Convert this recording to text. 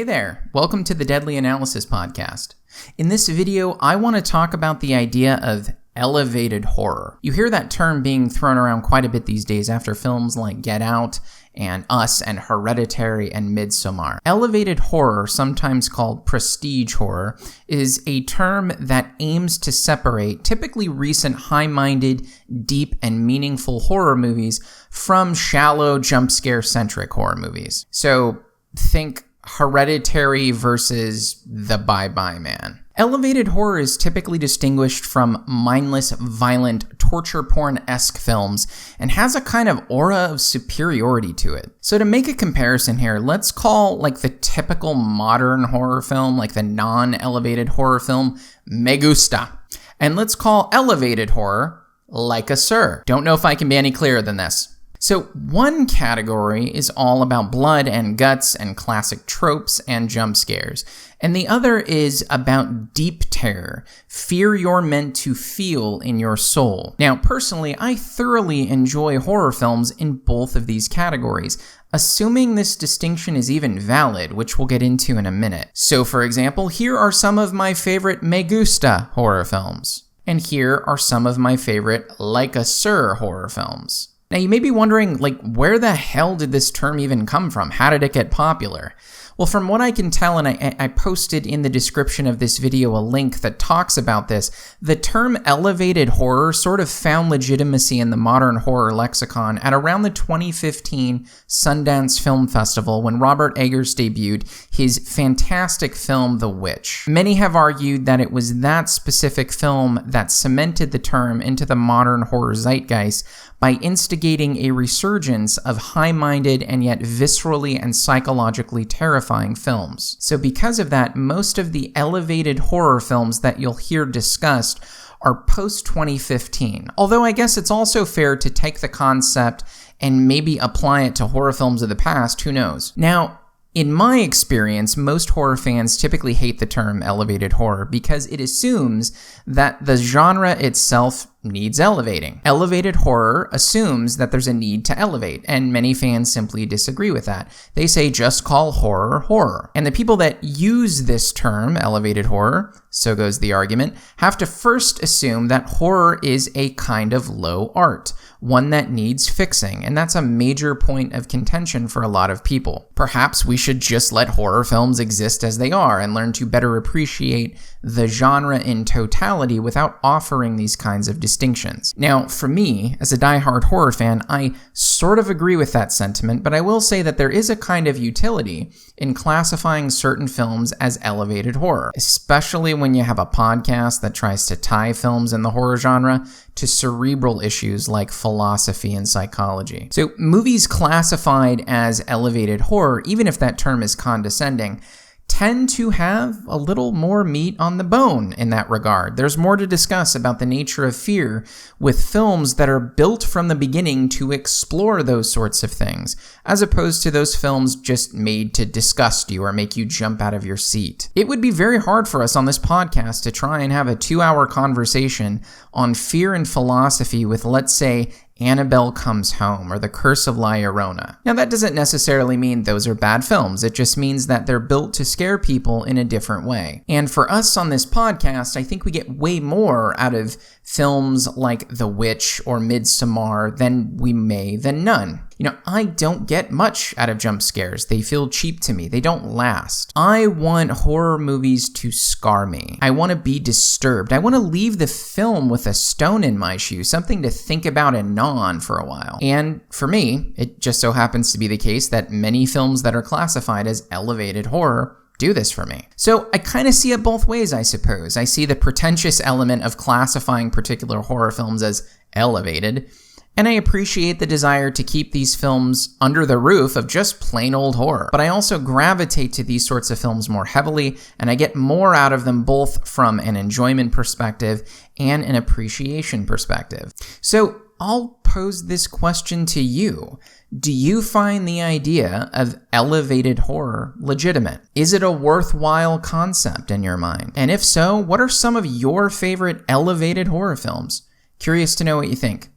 there, welcome to the Deadly Analysis Podcast. In this video, I want to talk about the idea of elevated horror. You hear that term being thrown around quite a bit these days after films like Get Out and Us and Hereditary and Midsommar. Elevated horror, sometimes called prestige horror, is a term that aims to separate typically recent high-minded, deep, and meaningful horror movies from shallow, jump-scare-centric horror movies. So think Hereditary versus The Bye-Bye Man. Elevated horror is typically distinguished from mindless, violent, torture porn-esque films and has a kind of aura of superiority to it. So to make a comparison here, let's call like the typical modern horror film, like the non-elevated horror film, Me Gusta. And let's call elevated horror Like a Sir. Don't know if I can be any clearer than this. So one category is all about blood and guts and classic tropes and jump scares, and the other is about deep terror, fear you're meant to feel in your soul. Now, personally, I thoroughly enjoy horror films in both of these categories, assuming this distinction is even valid, which we'll get into in a minute. So, for example, here are some of my favorite Me Gusta horror films, and here are some of my favorite Like a Sir horror films. Now, you may be wondering, where the hell did this term even come from? How did it get popular? Well, from what I can tell, and I posted in the description of this video a link that talks about this, the term elevated horror sort of found legitimacy in the modern horror lexicon at around the 2015 Sundance Film Festival when Robert Eggers debuted his fantastic film, The Witch. Many have argued that it was that specific film that cemented the term into the modern horror zeitgeist by instigating a resurgence of high-minded and yet viscerally and psychologically terrifying films. So because of that, most of the elevated horror films that you'll hear discussed are post-2015. Although I guess it's also fair to take the concept and maybe apply it to horror films of the past, who knows? Now, in my experience, most horror fans typically hate the term elevated horror because it assumes that the genre itself needs elevating. Elevated horror assumes that there's a need to elevate, and many fans simply disagree with that. They say just call horror horror. And the people that use this term, elevated horror, so goes the argument, have to first assume that horror is a kind of low art, one that needs fixing, and that's a major point of contention for a lot of people. Perhaps we should just let horror films exist as they are and learn to better appreciate the genre in totality without offering these kinds of distinctions. Now, for me, as a diehard horror fan, I sort of agree with that sentiment, but I will say that there is a kind of utility in classifying certain films as elevated horror, especially when you have a podcast that tries to tie films in the horror genre to cerebral issues like philosophy and psychology. So movies classified as elevated horror, even if that term is condescending, tend to have a little more meat on the bone in that regard. There's more to discuss about the nature of fear with films that are built from the beginning to explore those sorts of things, as opposed to those films just made to disgust you or make you jump out of your seat. It would be very hard for us on this podcast to try and have a 2-hour conversation on fear and philosophy with, let's say, Annabelle Comes Home or The Curse of La Llorona. Now, that doesn't necessarily mean those are bad films. It just means that they're built to scare people in a different way. And for us on this podcast, I think we get way more out of films like The Witch or Midsommar than none. I don't get much out of jump scares. They feel cheap to me. They don't last. I want horror movies to scar me. I want to be disturbed. I want to leave the film with a stone in my shoe, something to think about and gnaw on for a while. And for me, it just so happens to be the case that many films that are classified as elevated horror do this for me. So I kind of see it both ways, I suppose. I see the pretentious element of classifying particular horror films as elevated, and I appreciate the desire to keep these films under the roof of just plain old horror. But I also gravitate to these sorts of films more heavily, and I get more out of them both from an enjoyment perspective and an appreciation perspective. So I'll pose this question to you. Do you find the idea of elevated horror legitimate? Is it a worthwhile concept in your mind? And if so, what are some of your favorite elevated horror films? Curious to know what you think.